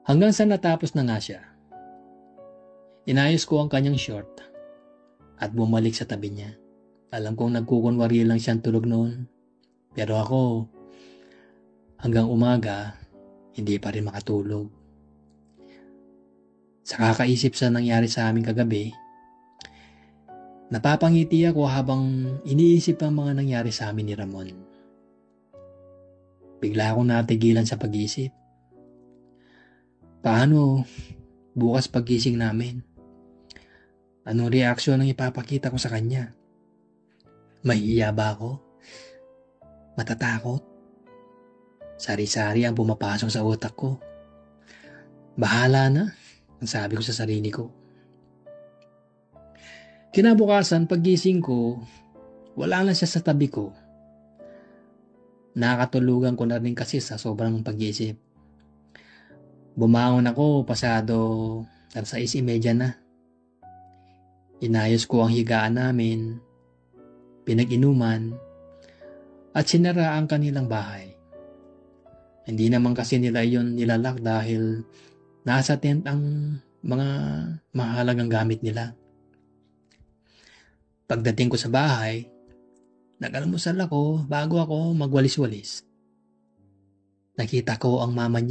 Hanggang sa natapos na nga siya. Inayos ko ang kanyang short at bumalik sa tabi niya. Alam kong nagkukunwari lang siyang tulog noon. Pero ako, hanggang umaga, hindi pa rin makatulog. Sa kakaisip sa nangyari sa amin kagabi, napapangiti ako habang iniisip ang mga nangyari sa amin ni Ramon. Bigla akong natigilan sa pag-iisip. Paano bukas paggising namin? Anong reaksyon ang ipapakita ko sa kanya? Mahihiya ba ako? Matatakot? Sari-sari ang pumapasok sa utak ko. Bahala na, ang sabi ko sa sarili ko. Kinabukasan, paggising ko, wala na siya sa tabi ko. Nakatulugan ko na rin kasi sa sobrang pag-iisip. Bumangon ako, pasado 6:30 na. Inayos ko ang higaan namin, pinag-inuman, at sinara ang kanilang bahay. Hindi naman kasi nila yon nilalak dahil nasa tent ang mga mahalagang gamit nila. Pagdating ko sa bahay, nag-almusal ako bago ako magwalis-walis. Nakita ko ang mama niya.